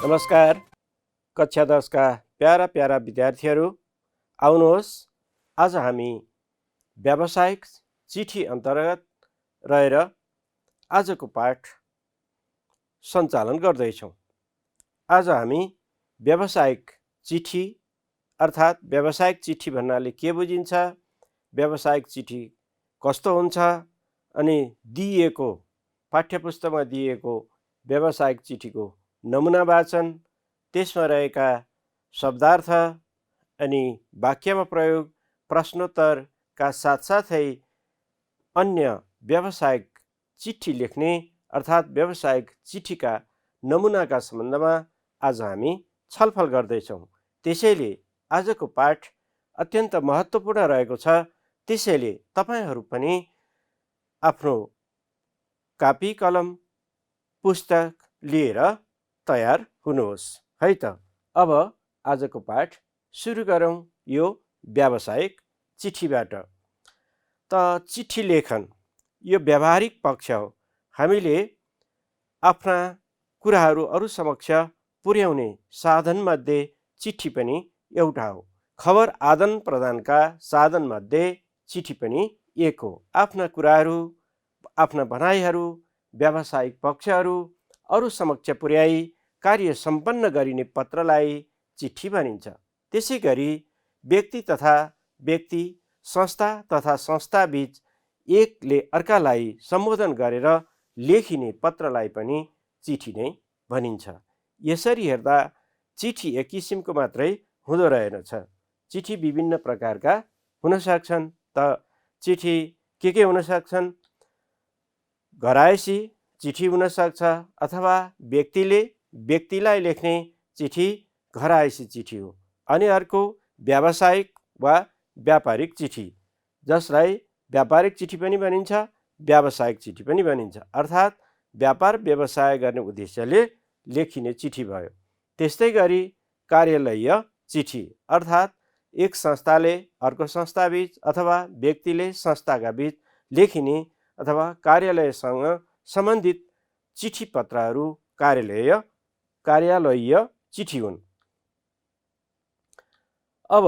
नमस्कार कक्षा 10 का प्यारा प्यारा विद्यार्थीहरू, आउनुहोस् आज हामी व्यावसायिक चिठी अन्तर्गत रहेर आजको पाठ सञ्चालन गर्दैछौँ। आज हामी व्यावसायिक चिठी अर्थात् व्यावसायिक चिठी भन्नाले के बुझिन्छ, व्यावसायिक चिठी कस्तो हुन्छ अनि दिइएको पाठ्यपुस्तकमा दिइएको व्यावसायिक चिठीको नमुना वाचन, त्यसमा रहेका शब्दार्थ अनि वाक्यमा प्रयोग, प्रश्नोत्तरका साथसाथै अन्य व्यावसायिक चिठी लेख्ने अर्थात् व्यावसायिक चिठीका नमुनाका सम्बन्धमा आज हामी छलफल गर्दैछौँ। त्यसैले आजको पाठ अत्यन्त महत्त्वपूर्ण रहेको छ। त्यसैले तपाईहरू पनि आफ्नो कापी कलम पुस्तक लिएर तयार हुनुहोस् है त। अब आजको पाठ सुरु गरौँ यो व्यावसायिक चिठीबाट। त चिठी लेखन यो व्यावहारिक पक्ष हो। हामीले आफ्ना कुराहरू अरू समक्ष पुर्याउने साधनमध्ये चिठी पनि एउटा हो। खबर आदान प्रदानका साधनमध्ये चिठी पनि एक हो। आफ्ना कुराहरू, आफ्ना भनाइहरू व्यावसायिक पक्षहरू अरू समक्ष पुर्याई कार्य सम्पन्न गरिने पत्रलाई चिठी भनिन्छ। त्यसै गरी व्यक्ति तथा व्यक्ति, संस्था तथा संस्था बीच एकले अर्कालाई सम्बोधन गरेर लेखिने पत्रलाई पनि चिठी नै भनिन्छ। यसरी हेर्दा चिठी एक किसिमको मात्रै हुँदो रहेनछ। चिठी विभिन्न प्रकारका हुन सक्छन्। त चिठी के हुन सक्छन्? घरायसी चिठी हुन सक्छ, अथवा व्यक्तिले व्यक्तिलाई लेख्ने चिठी घरायसी चिठी हो। अनि अर्को व्यावसायिक वा व्यापारिक चिठी, जसलाई व्यापारिक चिठी पनि भनिन्छ, व्यावसायिक चिठी पनि भनिन्छ। अर्थात् व्यापार व्यवसाय गर्ने उद्देश्यले लेखिने चिठी भयो। त्यस्तै गरी कार्यालयीय चिठी अर्थात् एक संस्थाले अर्को संस्था बीच अथवा व्यक्तिले संस्थाका बीच लेखिने अथवा कार्यालयसँग सम्बन्धित चिठी पत्रहरू कार्यालयीय चिठी हुन्। अब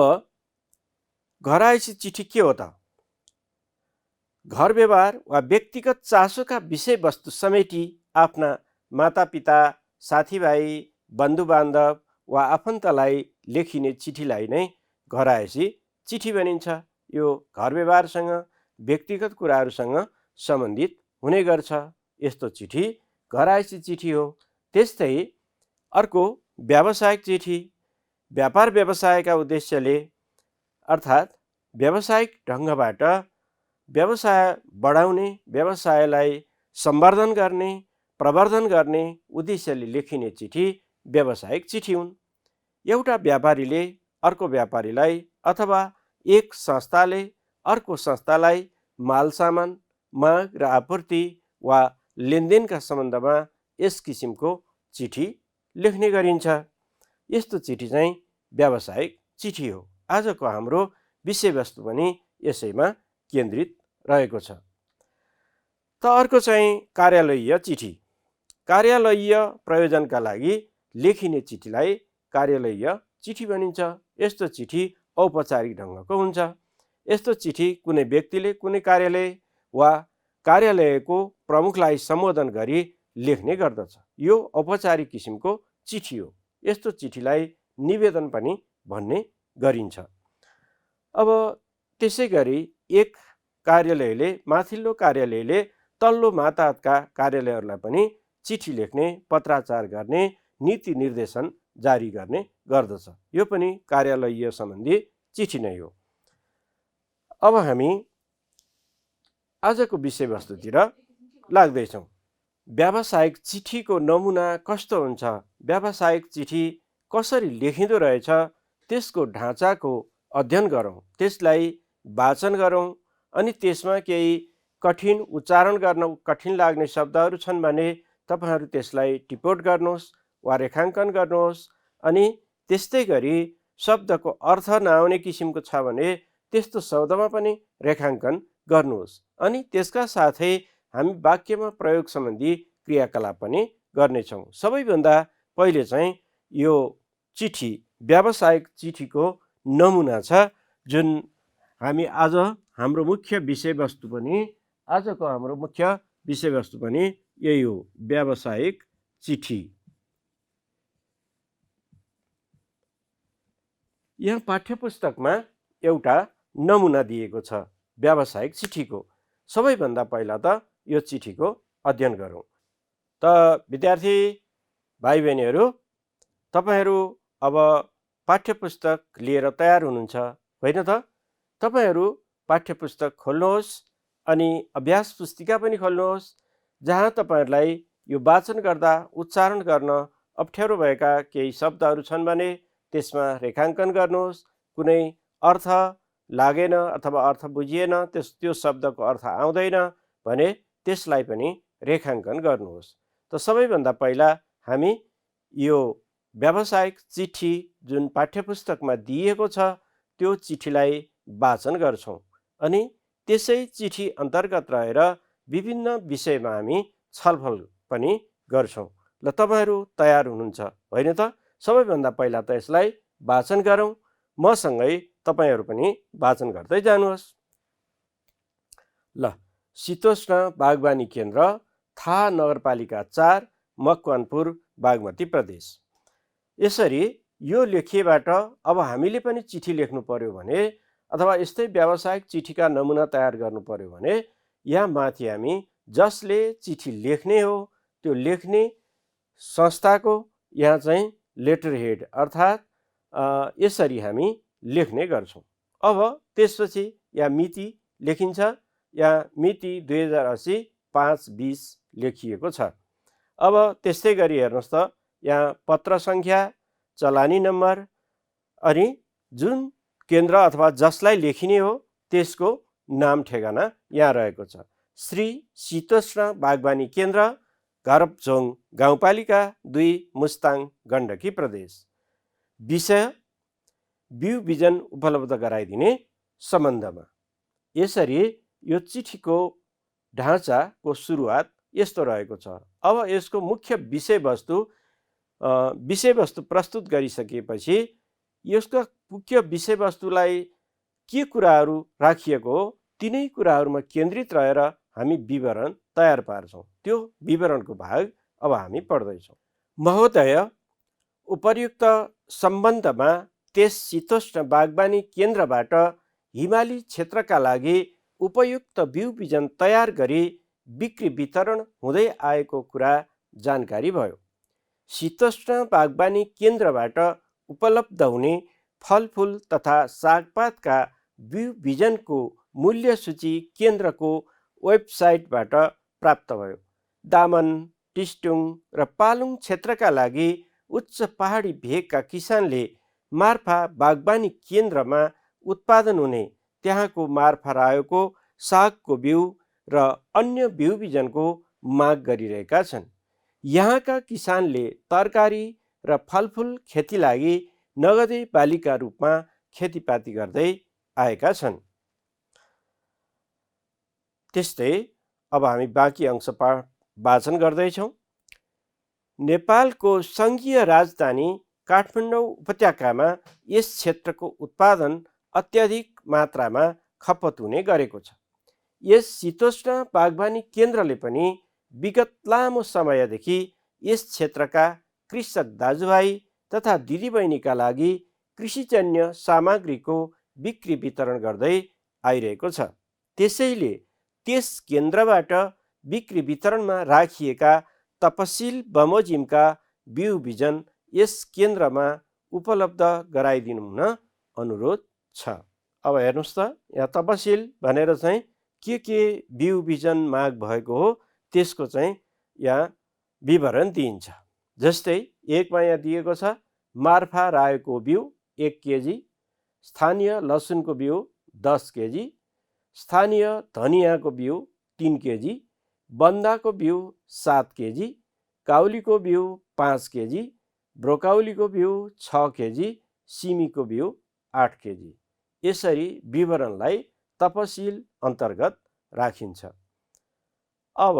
घरायसी चिठी के हो त? घर व्यवहार वा व्यक्तिगत चासोका विषयवस्तु समेटी आफ्ना मातापिता, साथीभाइ, बन्धुबान्धव वा आफन्तलाई लेखिने चिठीलाई नै घरायसी चिठी भनिन्छ। यो घर व्यवहारसँग, व्यक्तिगत कुराहरूसँग सम्बन्धित हुने गर्छ। यस्तो चिठी घरायसी चिठी हो। त्यस्तै अर्को व्यावसायिक चिठी, व्यापार व्यवसायका उद्देश्यले अर्थात् व्यावसायिक ढङ्गबाट व्यवसाय बढाउने, व्यवसायलाई सम्वर्धन गर्ने, प्रवर्धन गर्ने उद्देश्यले लेखिने चिठी व्यावसायिक चिठी हुन्। एउटा व्यापारीले अर्को व्यापारीलाई अथवा एक संस्थाले अर्को संस्थालाई माल सामान, माग र आपूर्ति वा लेनदेनका सम्बन्धमा यस किसिमको चिठी लेख्ने गरिन्छ। यस्तो चिठी चाहिँ व्यावसायिक चिठी हो। आजको हाम्रो विषयवस्तु पनि यसैमा केन्द्रित रहेको छ। त अर्को चाहिँ कार्यालयीय चिठी। कार्यालयीय प्रयोजनका लागि लेखिने चिठीलाई कार्यालयीय चिठी भनिन्छ। यस्तो चिठी औपचारिक ढङ्गको हुन्छ। यस्तो चिठी कुनै व्यक्तिले कुनै कार्यालय वा कार्यालयको प्रमुखलाई सम्बोधन गरी लेख्ने गर्दछ। यो औपचारिक किसिमको चिठी हो। यस्तो चिठीलाई निवेदन पनि भन्ने गरिन्छ। अब त्यसै गरी एक कार्यालयले, माथिल्लो कार्यालयले तल्लो मातहतका कार्यालयहरूलाई पनि चिठी लेख्ने, पत्राचार गर्ने, नीति निर्देशन जारी गर्ने गर्दछ। यो पनि कार्यालयीय सम्बन्धी चिठी नै हो। अब हामी आजको विषयवस्तुतिर लाग्दैछौँ। व्यावसायिक चिठीको नमुना कस्तो हुन्छ, व्यावसायिक चिठी कसरी लेखिँदो रहेछ, त्यसको ढाँचाको अध्ययन गरौँ, त्यसलाई वाचन गरौँ। अनि त्यसमा केही कठिन, उच्चारण गर्न कठिन लाग्ने शब्दहरू छन् भने तपाईहरू त्यसलाई टिपोट गर्नुहोस् वा रेखाङ्कन गर्नुहोस्। अनि त्यस्तै गरी शब्दको अर्थ नआउने किसिमको छ भने त्यस्तो शब्दमा पनि रेखाङ्कन गर्नुहोस्। अनि त्यसका साथै हामी वाक्यमा प्रयोग सम्बन्धी क्रियाकलाप पनि गर्नेछौँ। सबैभन्दा पहिले चाहिँ यो चिठी व्यावसायिक चिठीको नमुना छ, जुन हामी आज हाम्रो मुख्य विषयवस्तु पनि आजको हाम्रो मुख्य विषयवस्तु पनि यही हो, व्यावसायिक चिठी। यहाँ पाठ्यपुस्तकमा एउटा नमुना दिएको छ व्यावसायिक चिठीको। सबैभन्दा पहिला त यो चिठीको अध्ययन गरौँ। त विद्यार्थी भाइ बहिनीहरू, तपाईहरू अब पाठ्यपुस्तक लिएर तयार हुनुहुन्छ होइन त? तपाईहरू पाठ्यपुस्तक खोल्नुहोस् अनि अभ्यास पुस्तिका पनि खोल्नुहोस्, जहाँ तपाईहरूलाई यो वाचन गर्दा उच्चारण गर्न अप्ठ्यारो भएका केही शब्दहरू छन् भने त्यसमा रेखाङ्कन गर्नुहोस्। कुनै अर्थ लागेन अथवा अर्थ बुझिएन, त्यो शब्दको अर्थ आउँदैन भने त्यसलाई पनि रेखाङ्कन गर्नुहोस्। त सबैभन्दा पहिला हामी यो व्यावसायिक चिठी जुन पाठ्यपुस्तकमा दिएको छ त्यो चिठीलाई वाचन गर्छौँ अनि त्यसै चिठी अन्तर्गत रहेर विभिन्न विषयमा हामी छलफल पनि गर्छौँ। ल तपाईहरू तयार हुनुहुन्छ होइन त? सबैभन्दा पहिला त यसलाई वाचन गरौँ। मसँगै तपाईहरू पनि वाचन गर्दै जानुहोस्। ल, शीतोष्ण बागवानी केन्द्र, थाहा नगरपालिका 4, मकवानपुर, बागमती प्रदेश। यसरी यो लेखिएबाट अब हामीले पनि चिठी लेख्नु पर्यो भने अथवा यस्तै व्यावसायिक चिठीका नमुना तयार गर्नु पर्यो भने यहाँ माथि हामी जसले चिठी लेख्ने हो त्यो लेख्ने संस्थाको यहाँ चाहिँ लेटर हेड अर्थात् यसरी हामी लेख्ने गर्छौँ। अब त्यसपछि यहाँ मिति लेखिन्छ। यहाँ मिति 2080 5/20 लेखिएको छ। अब त्यस्तै गरी हेर्नुहोस् त, यहाँ पत्र सङ्ख्या, चलानी नम्बर अनि जुन केन्द्र अथवा जसलाई लेखिने हो त्यसको नाम ठेगाना यहाँ रहेको छ। श्री शीतोष्ण बागवानी केन्द्र, घरपझोङ गाउँपालिका 2, मुस्ताङ, गण्डकी प्रदेश। विषय बिउ बिजन उपलब्ध गराइदिने सम्बन्धमा। यसरी यो चिठीको ढाँचाको सुरुवात यस्तो रहेको छ। अब यसको मुख्य विषयवस्तु प्रस्तुत गरिसकेपछि यसको मुख्य विषयवस्तुलाई के कुराहरू राखिएको हो तिनै कुराहरूमा केन्द्रित रहेर हामी विवरण तयार पार्छौँ। त्यो विवरणको भाग अब हामी पढ्दैछौँ। महोदय, उपर्युक्त सम्बन्धमा त्यस शीतोष्ण बागवानी केन्द्रबाट हिमाली क्षेत्रका लागि उपयुक्त बिउ बिजन तयार गरी बिक्री वितरण हुँदै आएको कुरा जानकारी भयो। शीतोष्ण बागवानी केन्द्रबाट उपलब्ध हुने फलफुल तथा सागपातका बिउ बिजनको मूल्य सूची केन्द्रको वेबसाइटबाट प्राप्त भयो। दामन, टिस्टुङ र पालुङ क्षेत्रका लागि उच्च पहाडी भेगका किसानले मार्फा बागवानी केन्द्रमा उत्पादन हुने त्यहाँको मार्फा रायोको सागको बिउ र अन्य बिउ बिजनको माग गरिरहेका छन्। यहाँका किसानले तरकारी र फलफुल खेती लागि नगदे बालीका रूपमा खेतीपाती गर्दै आएका छन्। त्यस्तै अब हामी बाँकी अंश वाचन गर्दैछौँ। नेपालको सङ्घीय राजधानी काठमाडौँ उपत्यकामा यस क्षेत्रको उत्पादन अत्याधिक मात्रामा खपत हुने गरेको छ। यस शीतोष्ण बागवानी केन्द्रले पनि विगत लामो समयदेखि यस क्षेत्रका कृषक दाजुभाइ तथा दिदीबहिनीका लागि कृषिजन्य सामग्रीको बिक्री वितरण गर्दै आइरहेको छ। त्यसैले त्यस केन्द्रबाट बिक्री वितरणमा राखिएका तपसिल बमोजिमका बिउ बिजन यस केन्द्रमा उपलब्ध गराइदिनु हुन अनुरोध छ। अब हेर्नुहोस् त, यहाँ तपसिल भनेर चाहिँ के बिउ बिजन माग भएको हो त्यसको चाहिँ यहाँ विवरण दिइन्छ। जस्तै 1 मा यहाँ दिएको छ मार्फा रायोको बिउ 1 केजी, स्थानीय लसुनको बिउ 10 केजी, स्थानीय धनियाँको बिउ 3 केजी, बन्दाको बिउ 7 केजी, काउलीको बिउ 5 केजी, ब्रोकाउलीको बिउ 6 केजी, सिमीको बिउ 8 केजी। यसरी विवरणलाई तपसिल अन्तर्गत राखिन्छ। अब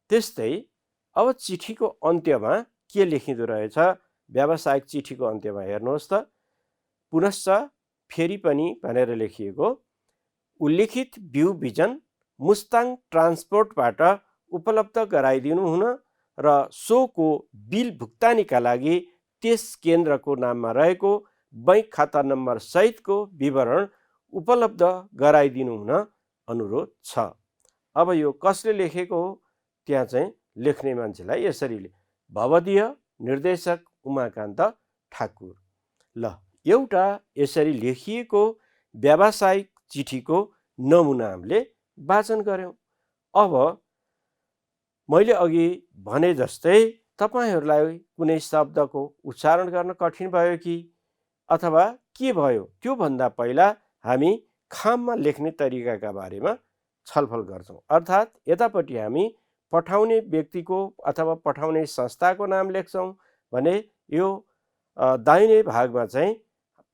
त्यस्तै अब चिठीको अन्त्यमा के लेखिँदो रहेछ व्यावसायिक चिठीको अन्त्यमा हेर्नुहोस् त पुनश्च फेरि पनि भनेर लेखिएको उल्लेखित भ्यू भिजन मुस्ताङ ट्रान्सपोर्टबाट उपलब्ध गराइदिनु हुन र सोको बिल भुक्तानीका लागि त्यस केन्द्रको नाममा रहेको बैंक खाता नम्बर सहितको विवरण उपलब्ध गराइदिनु हुन अनुरोध छ। अब यो कसले लेखेको हो? त्यहाँ चाहिँ लेख्ने मान्छेलाई यसरी भवदीय निर्देशक उमाकान्त ठाकुर। ल एउटा यसरी लेखिएको व्यावसायिक चिठीको नमुना हामीले वाचन गर्यौं। अब मैले अघि भने जस्तै तपाईहरूलाई कुनै शब्दको उच्चारण गर्न कठिन भयो कि अथवा के भयो त्यो भन्दा पहिला हामी खाममा लेख्ने तरिकाका बारेमा छलफल गर्छौं। अर्थात् यतापट्टि हामी पठाउने व्यक्तिको अथवा पठाउने संस्थाको नाम लेख्छौं भने यो दाहिने भागमा चाहिँ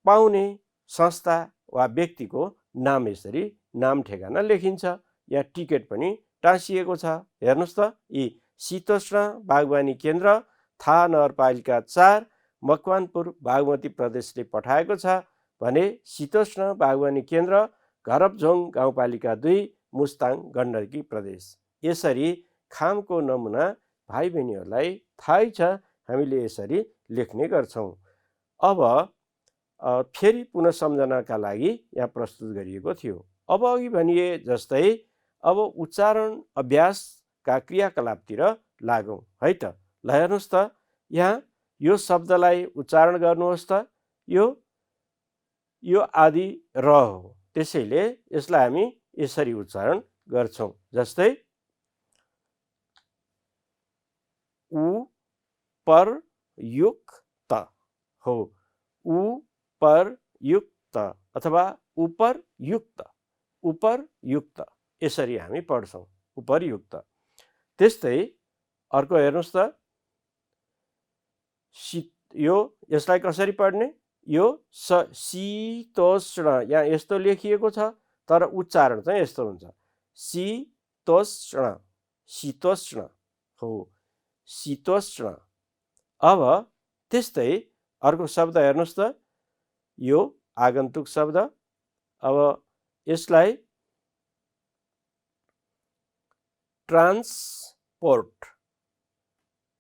पाउने संस्था वा व्यक्तिको नाम यसरी नाम ठेगाना लेखिन्छ। यहाँ टिकट पनि टाँसिएको छ। हेर्नुहोस् त यी शीतोष्ण बागवानी केन्द्र थाहा नगरपालिका 4 मकवानपुर बागमती प्रदेशले पठाएको छ भने शीतोष्ण बागवानी केन्द्र घरपझोङ गाउँपालिका 2 मुस्ताङ गण्डकी प्रदेश। यसरी खामको नमुना भाइ बहिनीहरूलाई थाहै छ, हामीले यसरी लेख्ने गर्छौं। अब फेरि पुनः सम्झनाका लागि यहाँ प्रस्तुत गरिएको थियो। अब अघि भनिए जस्तै अब उच्चारण अभ्यासका क्रियाकलापतिर लागौं है त। ल हेर्नुहोस् त यहाँ यो शब्दलाई उच्चारण गर्नुहोस् त। यो आदि र हो, त्यसैले यसलाई हामी यसरी उच्चारण गर्छौं। जस्तै उपरयुक्त हो, उपरयुक्त अथवा उपरयुक्त, उपरयुक्त यसरी हामी पढ्छौं, उपरयुक्त। त्यस्तै अर्को हेर्नुहोस् त यो यसलाई कसरी पढ्ने? यो शीतोष्ण, यहाँ यस्तो लेखिएको छ तर उच्चारण चाहिँ यस्तो हुन्छ, शीतोष्ण, शीतोष्ण हो, शीतोष्ण। अब त्यस्तै अर्को शब्द हेर्नुहोस् त यो आगन्तुक शब्द। अब यसलाई ट्रान्सपोर्ट,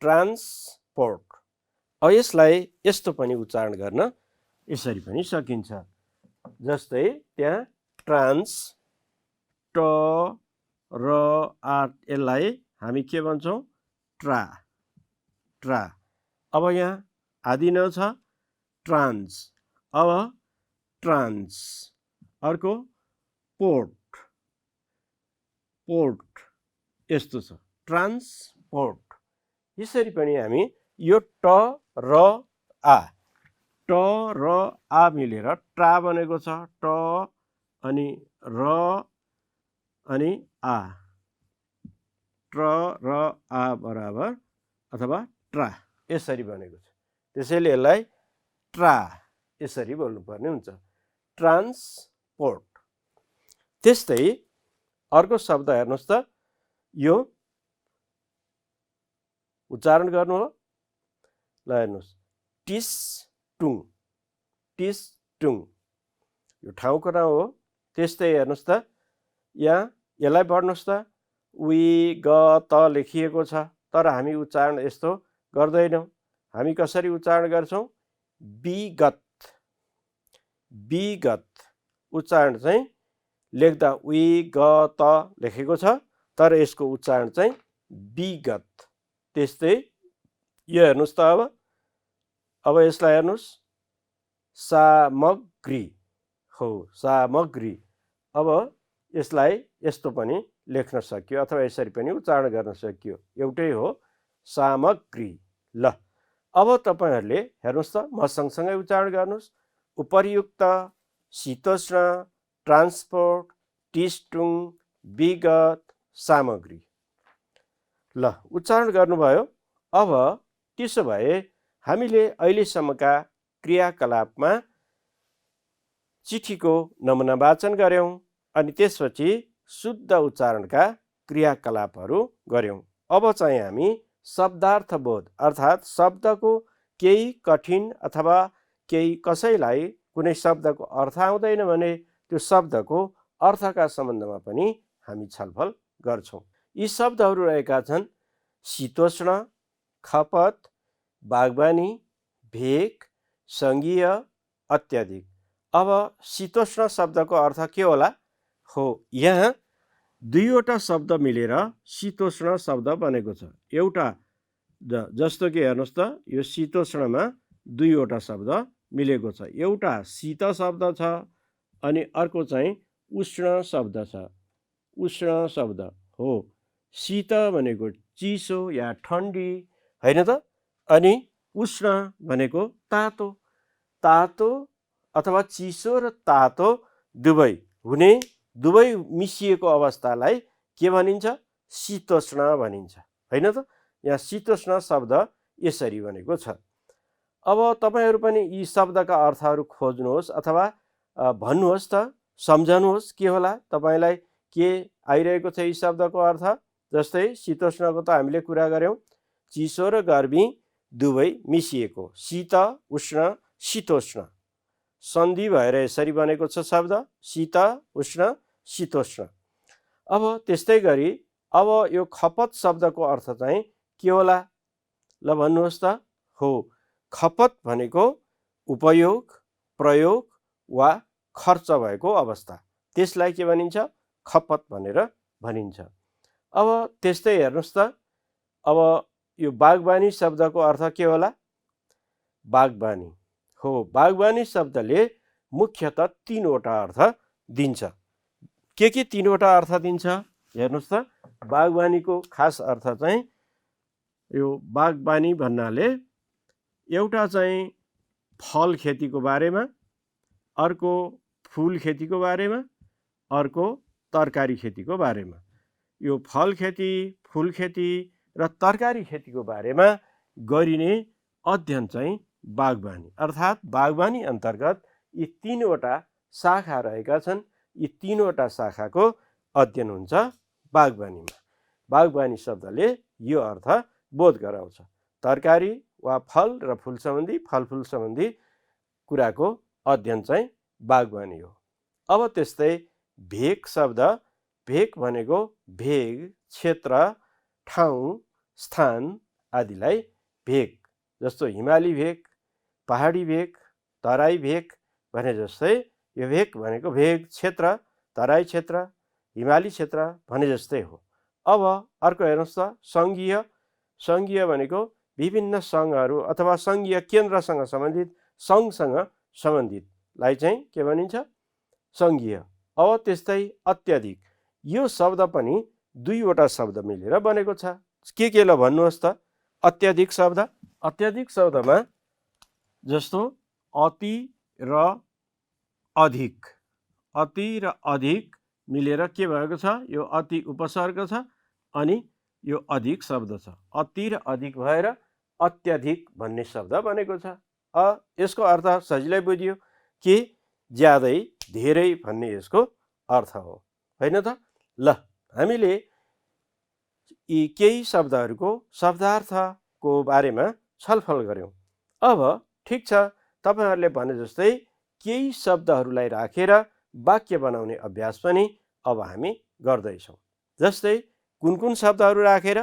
ट्रान्सपोर्ट। अब यसलाई यस्तो पनि उच्चारण गर्न यसरी पनि सकिन्छ। जस्तै त्यहाँ ट्रान्स ट र आ, यसलाई हामी के भन्छौं? ट्रा, ट्रा। अब यहाँ आदि न छ, ट्रान्स। अब ट्रान्स। अर्को पोर्ट, पोर्ट यस्तो छ, ट्रान्सपोर्ट। यसरी पनि हामी यो ट र आ, ट र आ मिलेर ट्रा बनेको छ। ट अनि र अनि आ, ट्र र आ बराबर अथवा ट्रा यसरी बनेको छ। त्यसैले यसलाई ट्रा यसरी बोल्नुपर्ने हुन्छ, ट्रान्सपोर्ट। त्यस्तै अर्को शब्द हेर्नुहोस् त यो उच्चारण गर्नु हो। ल हेर्नुहोस् टिस्टुङ, टिस्टुङ यो ठाउँको नाम हो। त्यस्तै हेर्नुहोस् त यहाँ यसलाई पढ्नुहोस् त विगत लेखिएको छ तर हामी उच्चारण यस्तो गर्दैनौं। हामी कसरी उच्चारण गर्छौं? विगत, विगत। उच्चारण चाहिँ लेख्दा विगत लेखेको छ तर यसको उच्चारण चाहिँ विगत। त्यस्तै यो हेर्नुहोस् त अब यसलाई हेर्नुहोस् सामग्री हो, सामग्री। अब यसलाई यस्तो पनि लेख्न सकियो अथवा यसरी पनि उच्चारण गर्न सकियो, एउटै हो, सामग्री। ल अब तपाईहरुले हेर्नुहोस् त म सँगसँगै उच्चारण गर्नुहोस्। उपर्युक्त, शीतोष्ण, ट्रान्सपोर्ट, टिस्टुङ, विगत, सामग्री। ल उच्चारण गर्नुभयो। अब त्यसो भए हामीले अहिलेसम्मका क्रियाकलापमा चिठीको नमुना वाचन गर्यौं अनि त्यसपछि शुद्ध उच्चारणका क्रियाकलापहरू गर्यौं। अब चाहिँ हामी शब्दार्थबोध अर्थात् शब्दको केही कठिन अथवा केही कसैलाई कुनै शब्दको अर्थ आउँदैन भने त्यो शब्दको अर्थका सम्बन्धमा पनि हामी छलफल गर्छौँ। यी शब्दहरू रहेका छन् शीतोष्ण, खपत, बागवानी, भेक, सङ्घीय, अत्याधिक। अब शीतोष्ण शब्दको अर्थ के होला? हो, यहाँ दुईवटा शब्द मिलेर शीतोष्ण शब्द बनेको छ। एउटा जस्तो कि हेर्नुहोस् त, यो शीतोष्णमा दुईवटा शब्द मिलेको छ। एउटा शीत शब्द छ अनि अर्को चाहिँ उष्ण शब्द छ। उष्ण शब्द हो। शीत भनेको चिसो या ठन्डी होइन त, अनि उष्ण भनेको तातो। तातो अथवा चिसो र तातो दुवै हुने, दुवै मिसिएको अवस्थालाई के भनिन्छ? शीतोष्ण भनिन्छ, होइन त? यहाँ शीतोष्ण शब्द यसरी बनेको छ। अब तपाईहरू पनि यी शब्दका अर्थहरू खोज्नुहोस् अथवा भन्नुहोस् त, सम्झनुहोस् के होला, तपाईँलाई के आइरहेको छ यी शब्दको अर्थ। जस्तै शीतोष्णको त हामीले कुरा गऱ्यौँ, चिसो र गर्मी दुवै मिसिएको, शीत उष्ण शीतोष्ण, सन्धि भएर यसरी बनेको छ शब्द शीत उष्ण शीतोष्ण। अब त्यस्तै गरी अब यो खपत शब्दको अर्थ चाहिँ के होला? ल भन्नुहोस् त। हो, खपत भनेको उपयोग, प्रयोग वा खर्च भएको अवस्था, त्यसलाई के भनिन्छ? खपत भनेर भनिन्छ। अब त्यस्तै हेर्नुहोस् त, अब यो बागवानी शब्दको अर्थ के होला? बागवानी हो, बागवानी शब्दले मुख्यतः तीनवटा अर्थ दिन्छ। के तीनवटा अर्थ दिन्छ हेर्नुहोस् त। बागवानीको खास अर्थ चाहिँ यो बागवानी भन्नाले एउटा चाहिँ फल खेतीको बारेमा, अर्को फुल खेतीको बारेमा, अर्को तरकारी खेतीको बारेमा। यो फल खेती, फुल खेती र तरकारी खेतीको बारेमा गरिने अध्ययन चाहिँ बागवानी, अर्थात् बागवानी अन्तर्गत यी तीनवटा शाखा रहेका छन्। यी तीनवटा शाखाको अध्ययन हुन्छ बागवानीमा। बागवानी शब्दले यो अर्थ बोध गराउँछ, तरकारी वा फल र फुल सम्बन्धी, फलफुल सम्बन्धी कुराको अध्ययन चाहिँ बागवानी हो। अब त्यस्तै भेक शब्द, भेक भनेको भेग, क्षेत्र, ठाउँ, स्थान आदिलाई भेक, जस्तो हिमाली भेक, पहाडी भेक, तराई भेक भने जस्तै यो भेक भनेको भेग, क्षेत्र, तराई क्षेत्र, हिमाली क्षेत्र भने जस्तै हो। अब अर्को हेर्नुहोस् त, सङ्घीय। सङ्घीय भनेको विभिन्न सङ्घहरू अथवा सङ्घीय केन्द्रसँग सम्बन्धित, सङ्घसँग सम्बन्धितलाई चाहिँ के भनिन्छ? सङ्घीय। अब त्यस्तै अत्याधिक, यो शब्द पनि दुईवटा शब्द मिलेर बनेको छ। के ल भन्नुहोस् त। अत्याधिक शब्द, अत्याधिक शब्दमा जस्तो अति र अधिक, अति र अधिक मिलेर के भएको छ? यो अति उपसर्ग छ अनि यो अधिक शब्द छ। अति र अधिक भएर अत्याधिक भन्ने शब्द बनेको छ। यसको अर्थ सजिलै बुझियो कि ज्यादै, धेरै भन्ने यसको अर्थ हो, होइन त? ल, हामीले यी केही शब्दहरूको शब्दार्थको बारेमा छलफल गऱ्यौँ। अब ठिक छ, तपाईँहरूले भने जस्तै केही शब्दहरूलाई राखेर वाक्य बनाउने अभ्यास पनि अब हामी गर्दैछौँ। जस्तै कुन कुन शब्दहरू राखेर?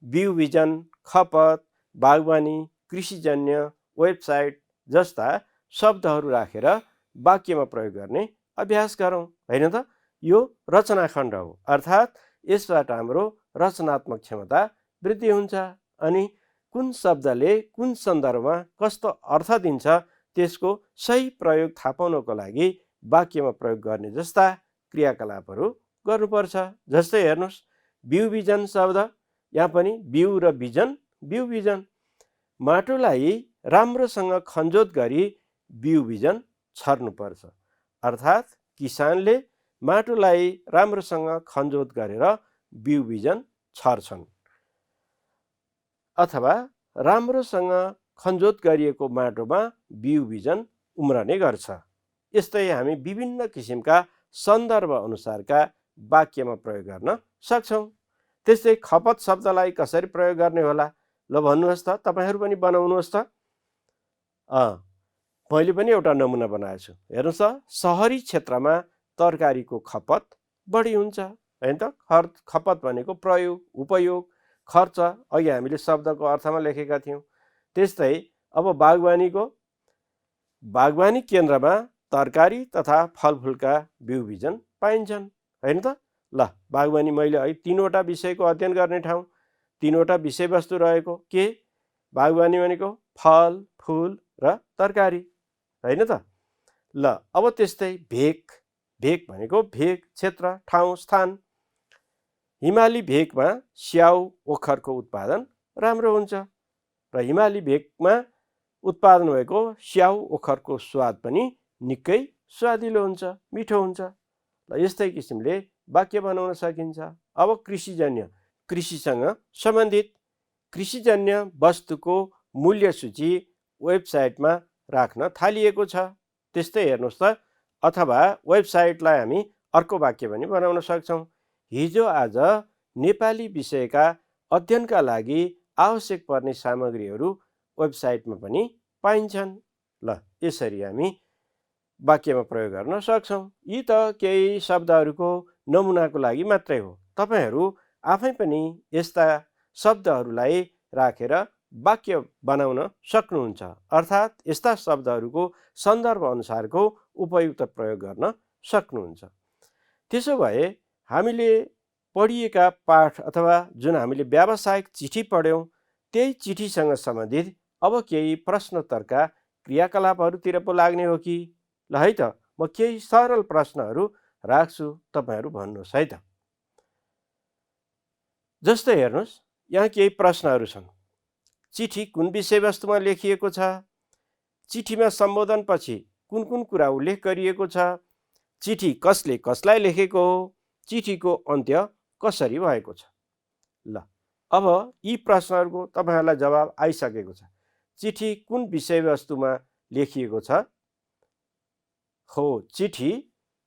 बिउ बिजन, खपत, बागवानी, कृषिजन्य, वेबसाइट जस्ता शब्दहरू राखेर वाक्यमा प्रयोग गर्ने अभ्यास गरौँ, होइन त? यो रचनाखण्ड हो, अर्थात् यसबाट हाम्रो रचनात्मक क्षमता वृद्धि हुन्छ अनि कुन शब्दले कुन सन्दर्भमा कस्तो अर्थ दिन्छ त्यसको सही प्रयोग थाहा पाउनको लागि वाक्यमा प्रयोग गर्ने जस्ता क्रियाकलापहरू गर्नुपर्छ। जस्तै हेर्नुहोस्, बिउ बिजन शब्द, यहाँ पनि बिउ र बिजन, बिउ बिजन। माटोलाई राम्रोसँग खनजोत गरी बिउ बिजन छर्नुपर्छ, अर्थात् किसानले माटोलाई राम्रोसँग खनजोत गरेर बिउ बिजन छर्छन् अथवा राम्रोसँग खनजोत गरिएको माटोमा बिउ बिजन उम्रने गर्छ। यस्तै हामी विभिन्न किसिमका सन्दर्भ अनुसारका वाक्यमा प्रयोग गर्न सक्छौँ। त्यस्तै खपत शब्दलाई कसरी प्रयोग गर्ने होला? ल भन्नुहोस् त, तपाईँहरू पनि बनाउनुहोस् त। मैले पनि एउटा नमुना बनाएको छु। हेर्नुहोस् त, सहरी क्षेत्रमा तरकारीको खपत बढी हुन्छ होइन त। खपत भनेको प्रयोग, उपयोग, खर्च, अघि हामीले शब्दको अर्थमा लेखेका थियौँ। त्यस्तै अब बागवानी केन्द्रमा तरकारी तथा फलफुलका बिउ बिजन पाइन्छन् होइन त। ल, बागवानी मैले है 3वटा विषयको अध्ययन गर्ने ठाउँ, 3वटा विषयवस्तु रहेको के बागवानी भनेको फल, फुल र तरकारी होइन त। ल, अब त्यस्तै भेक भनेको भेक क्षेत्र, ठाउँ, स्थान। हिमाली भेकमा स्याउ ओखरको उत्पादन राम्रो हुन्छ र हिमाली भेकमा उत्पादन भएको स्याउ ओखरको स्वाद पनि निकै स्वादिलो हुन्छ, मिठो हुन्छ। ल, यस्तै किसिमले वाक्य बनाउन सकिन्छ। अब कृषिसँग सम्बन्धित कृषिजन्य वस्तुको मूल्य सूची वेबसाइटमा राख्न थालिएको छ। त्यस्तै हेर्नुहोस् त, अथवा वेबसाइटलाई हामी अर्को वाक्य पनि बनाउन सक्छौँ। हिजो आज नेपाली विषयका अध्ययनका लागि आवश्यक पर्ने सामग्रीहरू वेबसाइटमा पनि पाइन्छन्। ल, यसरी हामी वाक्यमा प्रयोग गर्न सक्छौँ। यी त केही शब्दहरूको नमुनाको लागि मात्रै हो। तपाईहरू आफै पनि यस्ता शब्दहरूलाई राखेर वाक्य बनाउन सक्नुहुन्छ, अर्थात् यस्ता शब्दहरूको सन्दर्भ अनुसारको उपयुक्त प्रयोग गर्न सक्नुहुन्छ। त्यसो भए हामीले पढिएका पाठ अथवा जुन हामीले व्यावसायिक चिठी पढ्यौँ त्यही चिठीसँग सम्बन्धित अब केही प्रश्नोत्तरका क्रियाकलापहरूतिर पो लाग्ने हो कि? ल है त, म केही सरल प्रश्नहरू राख्छु, तपाईँहरू भन्नुहोस् है त। जस्तै हेर्नुहोस्, यहाँ केही प्रश्नहरू छन्। चिठी कुन विषयवस्तुमा लेखिएको छ? चिठीमा सम्बोधनपछि कुन कुन कुरा उल्लेख गरिएको छ? चिठी कसले कसलाई लेखेको हो? चिठीको अन्त्य कसरी भएको छ? ल, अब यी प्रश्नहरूको तपाईँहरूलाई जवाब आइसकेको छ। चिठी कुन विषयवस्तुमा लेखिएको छ? हो, चिठी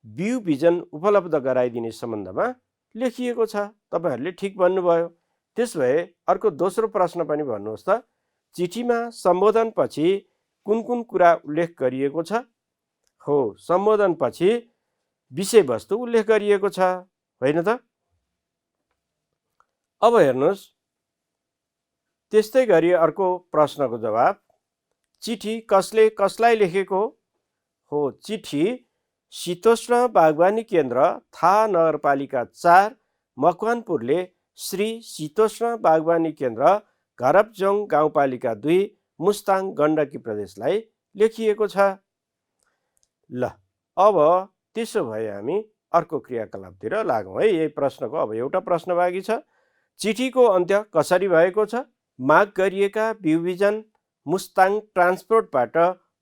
बिउ बिजन उपलब्ध गराइदिने सम्बन्धमा लेखिएको छ। तपाईँहरूले ठिक भन्नुभयो। त्यसभए अर्को दोस्रो प्रश्न पनि भन्नुहोस् त। चिठीमा सम्बोधनपछि कुन कुन कुरा उल्लेख गरिएको छ? हो, सम्बोधनपछि विषयवस्तु उल्लेख गरिएको छ होइन त। अब हेर्नुहोस्, त्यस्तै गरी अर्को प्रश्नको जवाब, चिठी कसले कसलाई लेखेको? हो, चिठी शीतोष्ण बागवानी केन्द्र थाहा नगरपालिका 4 मकवानपुरले श्री शीतोष्ण बागवानी केन्द्र घरपजोङ गाउँपालिका 2 मुस्ताङ गण्डकी प्रदेशलाई लेखिएको छ। ल, अब त्यसो भए हामी अर्को क्रियाकलापतिर लागौँ है। यही प्रश्नको अब एउटा प्रश्न बाँकी छ। चिठीको अन्त्य कसरी भएको छ? माग गरिएका बिउ बिजन मुस्ताङ ट्रान्सपोर्टबाट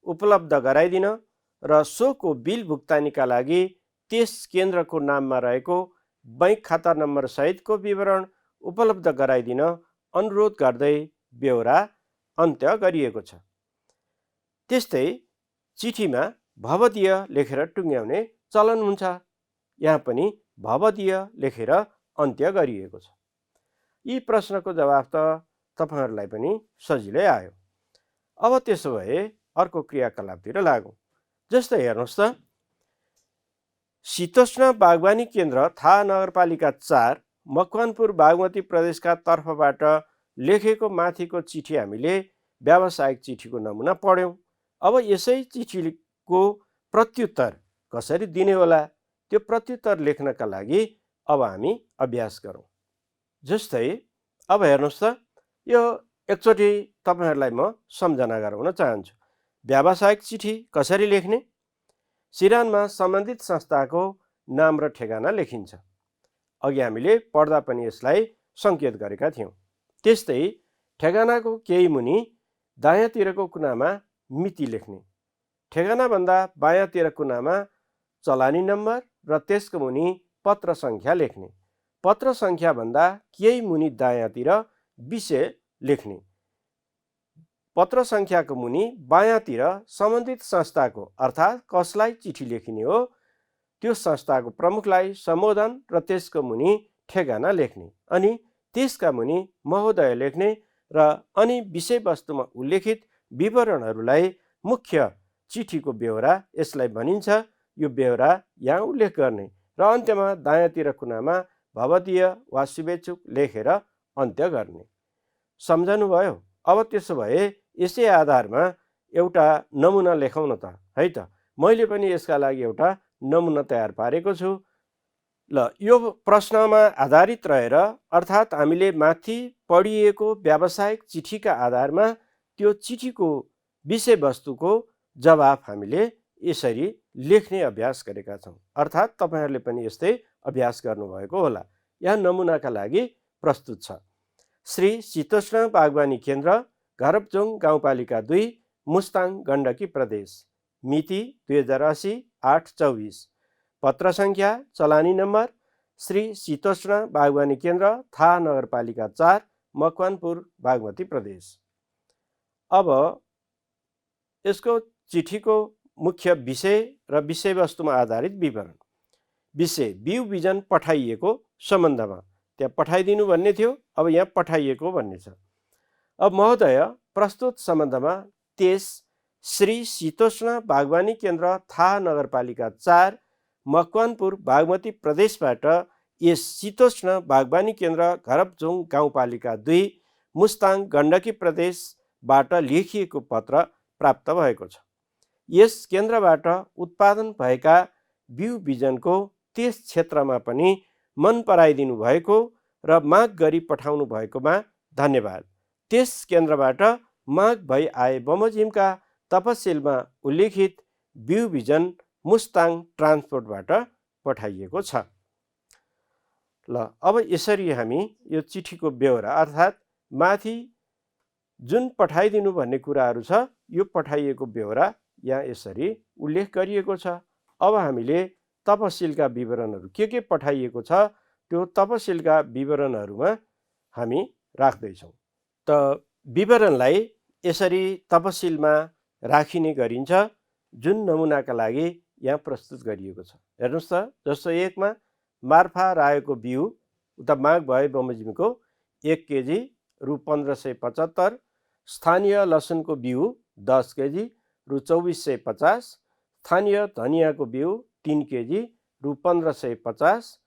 उपलब्ध गराइदिन र सोको बिल भुक्तानीका लागि त्यस केन्द्रको नाममा रहेको बैंक खाता नम्बर सहितको विवरण उपलब्ध गराइदिन अनुरोध गर्दै ब्यौरा अन्त्य गरिएको छ। त्यस्तै चिठीमा भवदीय लेखेर टुङ्ग्याउने चलन हुन्छ। यहाँ पनि भवदीय लेखेर अन्त्य गरिएको छ। यी प्रश्नको जवाब त तपाईहरूलाई पनि सजिलै आयो। अब त्यसो भए अर्को क्रियाकलापतिर लागौँ। जस्तै हेर्नुहोस् त, शीतोष्ण बागवानी केन्द्र थाहा नगरपालिका 4 मकवानपुर बागमती प्रदेशका तर्फबाट लेखेको माथिको चिठी हामीले व्यावसायिक चिठीको नमुना पढ्यौँ। अब यसै चिठीको प्रत्युत्तर कसरी दिने होला, त्यो प्रत्युत्तर लेख्नका लागि अब हामी अभ्यास गरौँ। जस्तै अब हेर्नुहोस् त, यो एकचोटि तपाईहरूलाई म सम्झना गराउन चाहन्छु। व्यावसायिक चिठी कसरी लेख्ने? सिरानमा सम्बन्धित संस्थाको नाम र ठेगाना लेखिन्छ। अघि हामीले पढ्दा पनि यसलाई सङ्केत गरेका थियौँ। त्यस्तै ठेगानाको केही मुनि दायाँतिरको कुनामा मिति लेख्ने, ठेगानाभन्दा बायाँतिर कुनामा चलानी नम्बर र त्यसको मुनि पत्र सङ्ख्या लेख्ने, पत्र सङ्ख्याभन्दा केही मुनि दायाँतिर विषय लेख्ने, पत्र सङ्ख्याको मुनि बायाँतिर सम्बन्धित संस्थाको अर्थात् कसलाई चिठी लेखिने हो त्यो संस्थाको प्रमुखलाई सम्बोधन र त्यसको मुनि ठेगाना लेख्ने, अनि त्यसका मुनि महोदय लेख्ने र अनि विषयवस्तुमा उल्लेखित विवरणहरूलाई मुख्य चिठीको बेहोरा यसलाई भनिन्छ। यो बेहोरा यहाँ उल्लेख गर्ने र अन्त्यमा दायाँतिर कुनामा भवदीय वा शुभेच्छुक लेखेर अन्त्य गर्ने। सम्झनुभयो? अब त्यसो भए यसै आधारमा एउटा नमुना लेखौँ न त, है त। मैले पनि यसका लागि एउटा नमुना तयार पारेको छु। ल, यो प्रश्नमा आधारित रहेर अर्थात् हामीले माथि पढिएको व्यावसायिक चिठीका आधारमा त्यो चिठीको विषयवस्तुको जवाफ हामीले यसरी लेख्ने अभ्यास गरेका छौँ। अर्थात् तपाईहरूले पनि यस्तै अभ्यास गर्नुभएको होला। यहाँ नमुनाका लागि प्रस्तुत छ। श्री शीतोष्ण बागवानी केन्द्र, घरपजोङ गाउँपालिका 2, मुस्ताङ गण्डकी प्रदेश। मिति 2080 8/24। पत्र सङ्ख्या चलानी नम्बर श्री शीतोष्ण बागवानी केन्द्र, थाहा नगरपालिका 4, मकवानपुर, बागमती प्रदेश। अब यसको चिठीको मुख्य विषय र विषयवस्तुमा आधारित विवरण। विषय: बिउ बिजन पठाइएको सम्बन्धमा। त्यहाँ पठाइदिनु भन्ने थियो, अब यहाँ पठाइएको भन्ने छ। अब महोदय, प्रस्तुत सम्बन्धमा त्यस श्री शीतोष्ण बागवानी केन्द्र, थाहा नगरपालिका 4, मकवानपुर, बागमती प्रदेशबाट यस शीतोष्ण बागवानी केन्द्र, घरपजोङ गाउँपालिका 2, मुस्ताङ गण्डकी प्रदेशबाट लेखिएको पत्र प्राप्त भएको छ। यस केन्द्रबाट उत्पादन भएका बिउ बिजनको त्यस क्षेत्रमा पनि मन पराइदिनु भएको र माग गरी पठाउनु भएकोमा धन्यवाद। त्यस केन्द्रबाट माग भई आए बमोजिमका तपसिलमा उल्लेखित बिउ बिजन मुस्ताङ ट्रान्सपोर्टबाट पठाइएको छ। ल, अब यसरी हामी यो चिठीको बेहोरा अर्थात् माथि जुन पठाइदिनु भन्ने कुराहरू छ, यो पठाइएको बेहोरा यहाँ यसरी उल्लेख गरिएको छ। अब हामीले तपसिलका विवरणहरू के पठाइएको छ त्यो तपसिलका विवरणहरूमा हामी राख्दैछौँ। त विवरणलाई यसरी तपसिलमा राखिने गरिन्छ, जुन नमुनाका लागि यहाँ प्रस्तुत गरिएको छ। हेर्नुहोस् त, जस्तो 1 मा मार्फा रायोको बिउ उता माग भए बमोजिमको 1 केजी रु 1575, स्थानीय लसुनको बिउ 10 केजी रु 2450, स्थानीय धनियाँको बिउ 3 केजी रु 1550,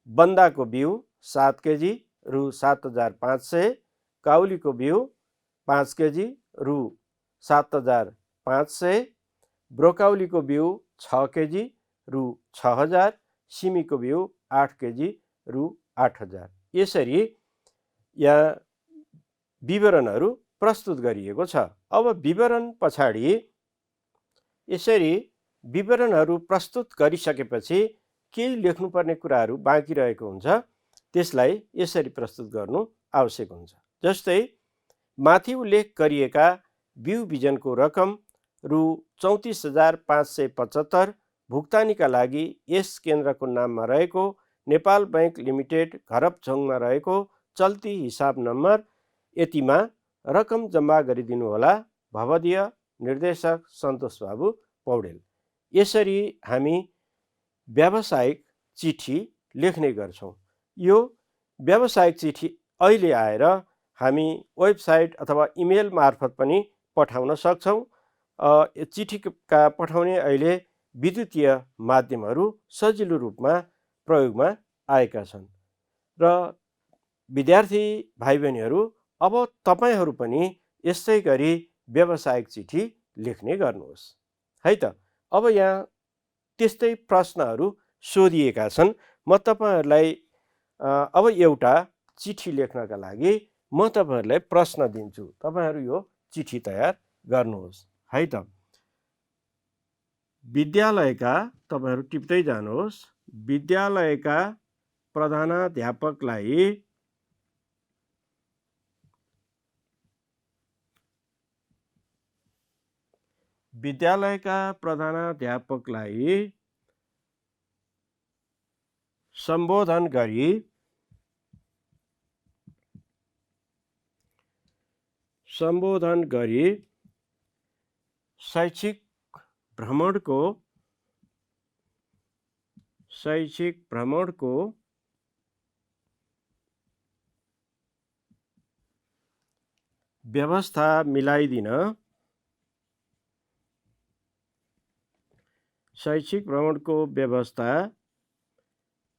बन्दाको बिउ 7 केजी रु 7500, काउलीको बिउ 5 केजी रु 7500, ब्रोकाउलीको बिउ 6 केजी रु 6000, सिमीको बिउ 8 केजी रु 8000। यसरी यहाँ विवरणहरू प्रस्तुत गरिएको छ। अब विवरण पछाडि यसरी विवरणहरू प्रस्तुत गरिसकेपछि केही लेख्नुपर्ने कुराहरू बाँकी रहेको हुन्छ, त्यसलाई यसरी प्रस्तुत गर्नु आवश्यक हुन्छ। जस्तै माथि उल्लेख गरिएका बिउ बिजनको रकम रु 34,575 भुक्तानीका लागि यस केन्द्रको नाममा रहेको नेपाल बैंक लिमिटेड, घरपजोङमा रहेको चल्ती हिसाब नम्बर यतिमा रकम जम्मा गरिदिनुहोला। भवदीय निर्देशक सन्तोष बाबु पौडेल। यसरी हामी व्यावसायिक चिठी लेख्ने गर्छौँ। यो व्यावसायिक चिठी अहिले आएर हामी वेबसाइट अथवा इमेल मार्फत पनि पठाउन सक्छौँ। चिठीका पठाउने अहिले विद्युतीय माध्यमहरू सजिलो रूपमा प्रयोगमा आएका छन्। र विद्यार्थी भाइ बहिनीहरू, अब तपाईहरू पनि यसै गरी व्यावसायिक चिठी लेख्ने गर्नुहोस्, है त। अब यहाँ त्यस्तै प्रश्नहरू सोधिएका छन्। म तपाईहरूलाई अब एउटा चिठी लेख्नका लागि म तपाईहरूलाई प्रश्न दिन्छु। तपाईहरू यो चिठी तयार गर्नुहोस्, है त। विद्यालयका, तपाईहरू टिप्दै जानुहोस्, विद्यालयका प्रधानाध्यापकलाई सम्बोधन गरी शैक्षिक भ्रमणको व्यवस्था मिलाइदिन शैक्षिक भ्रमणको व्यवस्था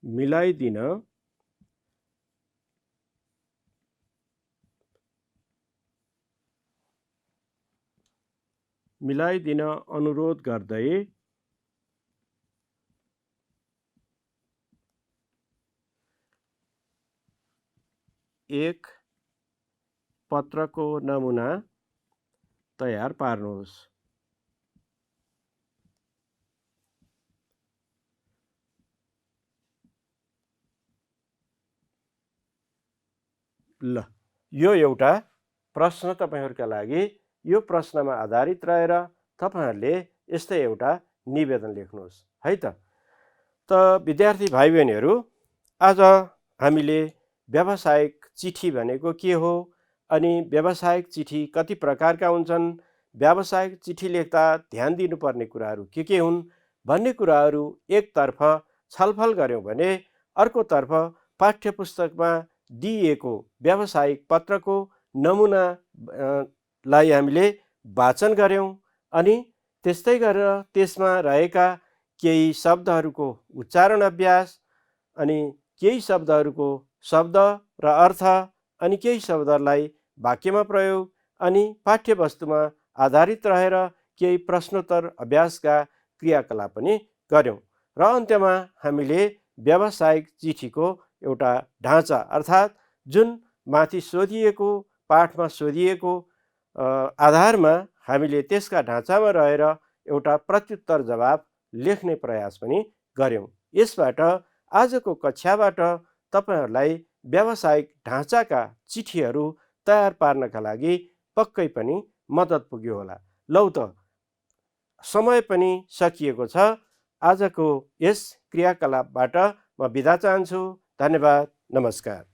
मिलाइदिन अनुरोध गर्दै एक पत्रको नमुना तयार पार्नुहोस्। ल, यो एउटा प्रश्न तपाईहरुका लागि। यो प्रश्नमा आधारित रहेर तपाईहरुले यस्तै एउटा निवेदन लेख्नुहोस् है त। विद्यार्थी भाइ बहिनीहरु, आज हामीले व्यावसायिक चिठी भनेको के हो, अनि व्यावसायिक चिठी कति प्रकारका हुन्छन्, व्यावसायिक चिठी लेख्दा ध्यान दिनुपर्ने कुराहरू के हुन् भन्ने कुराहरू एकतर्फ छलफल गर्यौं भने अर्कोतर्फ पाठ्यपुस्तकमा दिइएको व्यावसायिक पत्रको नमुना लाई हामीले वाचन गर्यौं अनि त्यस्तै गरेर त्यसमा रहेका केही शब्दहरूको उच्चारण अभ्यास, अनि केही शब्दहरूको शब्द र अर्थ, अनि केही शब्दहरूलाई वाक्यमा प्रयोग, अनि पाठ्यवस्तुमा आधारित रहेर केही प्रश्नोत्तर अभ्यासका क्रियाकलाप पनि गर्यौं। र अन्त्यमा हामीले व्यावसायिक चिठीको एउटा ढाँचा अर्थात् जुन माथि सोधिएको पाठमा सोधिएको आधारमा हामीले त्यसका ढाँचामा रहेर एउटा प्रत्युत्तर जवाब लेख्ने प्रयास पनि गर्यौं। यसबाट आजको कक्षाबाट तपाईहरुलाई व्यावसायिक ढाँचाका चिठीहरू तयार पार्नका लागि पक्कै पनि मद्दत पुग्यो होला। लौ त, समय पनि सकिएको छ। आजको यस क्रियाकलापबाट म बिदा चाहन्छु। धन्यवाद, नमस्कार।